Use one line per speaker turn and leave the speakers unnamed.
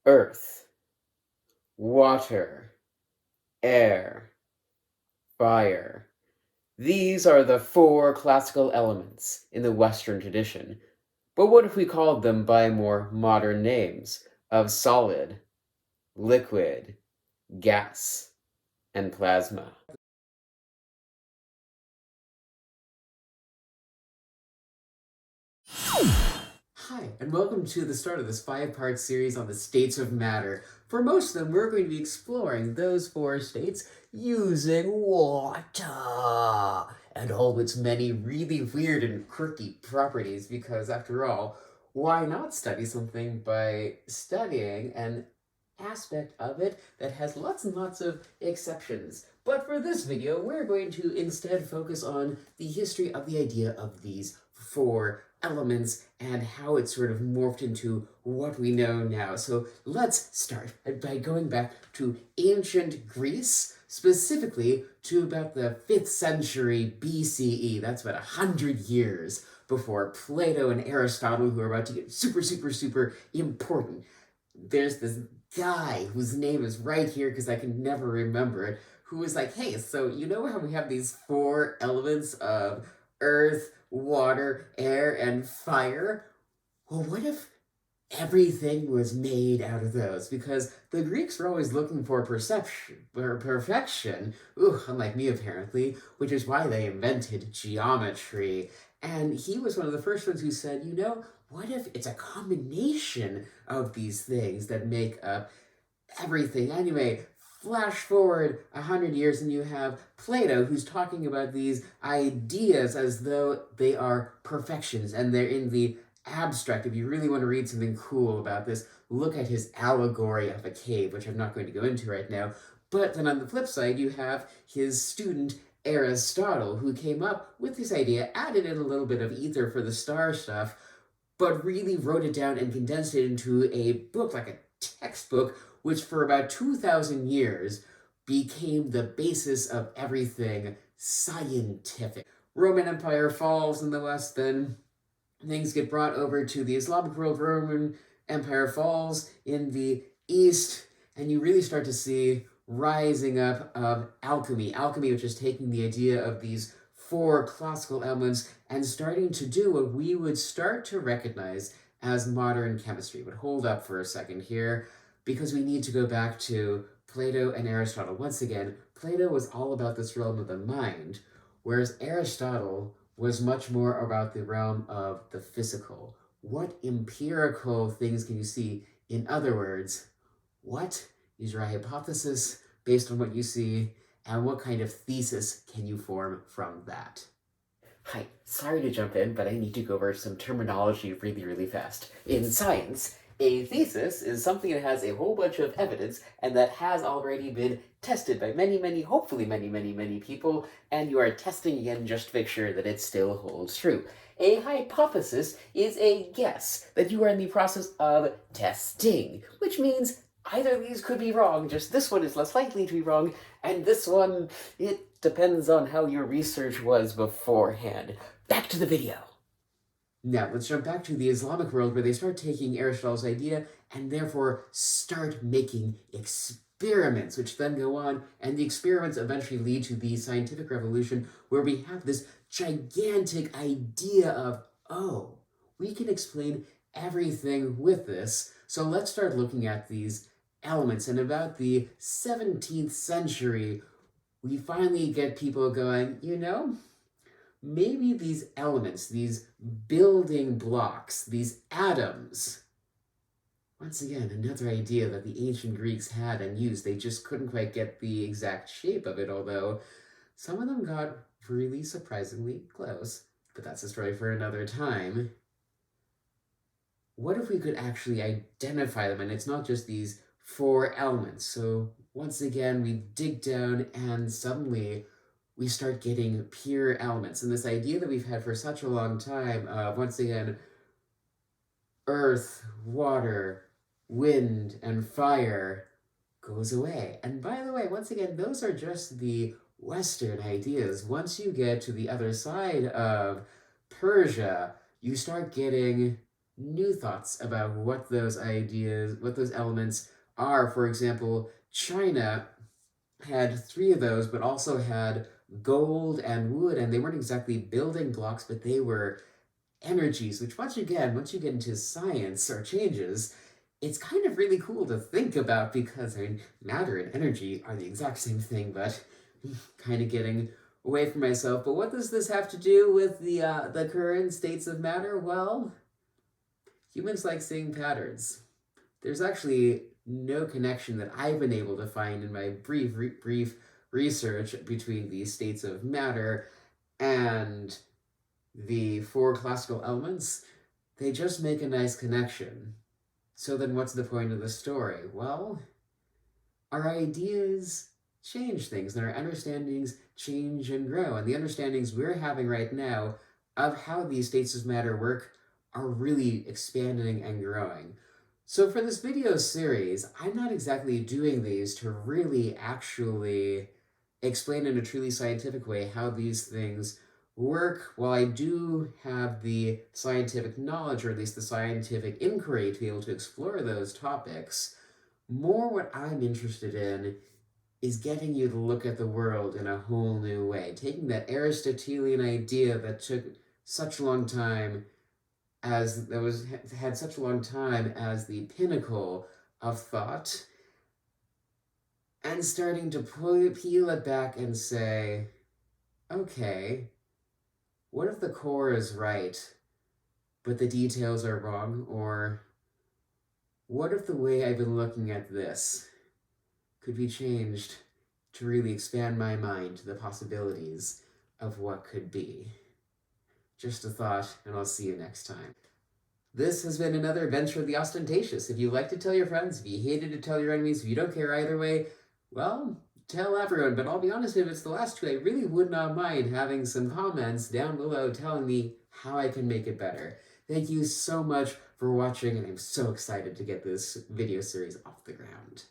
earth, water, air, fire. These are the four classical elements in the Western tradition. But what if we called them by more modern names of solid, liquid, gas, and plasma? Hi, and welcome to the start of this five-part series on the states of matter. For most of them, we're going to be exploring those four states using water and all its many really weird and quirky properties, because after all, why not study something by studying an aspect of it that has lots and lots of exceptions? But for this video, we're going to instead focus on the history of the idea of these four elements and how it sort of morphed into what we know now. So let's start by going back to ancient Greece, specifically to about the 5th century BCE. That's about 100 years before Plato and Aristotle, who are about to get super important. There's this guy whose name is right here because I can never remember it, who was like, hey, so you know how we have these four elements of earth, water, air, and fire? Well, what if everything was made out of those? Because the Greeks were always looking for perception or perfection, unlike me apparently, which is why they invented geometry. And he was one of the first ones who said, you know, what if it's a combination of these things that make up everything? Anyway, flash forward 100 years and you have Plato, who's talking about these ideas as though they are perfections and they're in the abstract. If you really want to read something cool about this, look at his allegory of a cave, which I'm not going to go into right now. But then on the flip side, you have his student Aristotle, who came up with this idea, added in a little bit of ether for the star stuff, but really wrote it down and condensed it into a book, like a textbook, which for about 2,000 years became the basis of everything scientific. Roman Empire falls in the West, then things get brought over to the Islamic world. Roman Empire falls in the East, and you really start to see rising up of alchemy. Alchemy, which is taking the idea of these four classical elements and starting to do what we would start to recognize as modern chemistry. But hold up for a second here, because we need to go back to Plato and Aristotle. Once again, Plato was all about this realm of the mind, whereas Aristotle was much more about the realm of the physical. What empirical things can you see? In other words, what is your hypothesis based on what you see, and what kind of thesis can you form from that? Hi, sorry to jump in, but I need to go over some terminology really fast. In science, a thesis is something that has a whole bunch of evidence and that has already been tested by many, hopefully many people, and you are testing again just to make sure that it still holds true. A hypothesis is a guess that you are in the process of testing, which means either of these could be wrong, just this one is less likely to be wrong, and this one, it depends on how your research was beforehand. Back to the video. Now, let's jump back to the Islamic world, where they start taking Aristotle's idea and therefore start making experiments, which then go on, and the experiments eventually lead to the scientific revolution, where we have this gigantic idea of, oh, we can explain everything with this. So let's start looking at these elements. And about the 17th century, we finally get people going, you know, maybe these elements, these building blocks, these atoms, once again, another idea that the ancient Greeks had and used. They just couldn't quite get the exact shape of it, although some of them got really surprisingly close. But that's a story for another time. What if we could actually identify them, and it's not just these four elements? So once again, we dig down and suddenly we start getting pure elements. And this idea that we've had for such a long time of, once again, earth, water, wind, and fire goes away. And by the way, once again, those are just the Western ideas. Once you get to the other side of Persia, you start getting new thoughts about what those ideas, what those elements are. For example, China had three of those, but also had gold and wood, and they weren't exactly building blocks, but they were energies, which once you get into science or changes, it's kind of really cool to think about because I mean, matter and energy are the exact same thing, but kind of getting away from myself. But what does this have to do with the current states of matter? Well, humans like seeing patterns. There's actually no connection that I've been able to find in my brief research between the states of matter and the four classical elements. They just make a nice connection. So then what's the point of the story? Well, our ideas change things and our understandings change and grow. And the understandings we're having right now of how these states of matter work are really expanding and growing. So for this video series, I'm not exactly doing these to really actually explain in a truly scientific way how these things work. While I do have the scientific knowledge, or at least the scientific inquiry to be able to explore those topics, more what I'm interested in is getting you to look at the world in a whole new way, taking that Aristotelian idea that took such a long time had such a long time as the pinnacle of thought, and starting to peel it back and say, okay, what if the core is right, but the details are wrong? Or what if the way I've been looking at this could be changed to really expand my mind to the possibilities of what could be? Just a thought, and I'll see you next time. This has been another adventure of the ostentatious. If you like to tell your friends, if you hated to tell your enemies, if you don't care either way, well, tell everyone. But I'll be honest, if it's the last two, I really would not mind having some comments down below telling me how I can make it better. Thank you so much for watching, and I'm so excited to get this video series off the ground.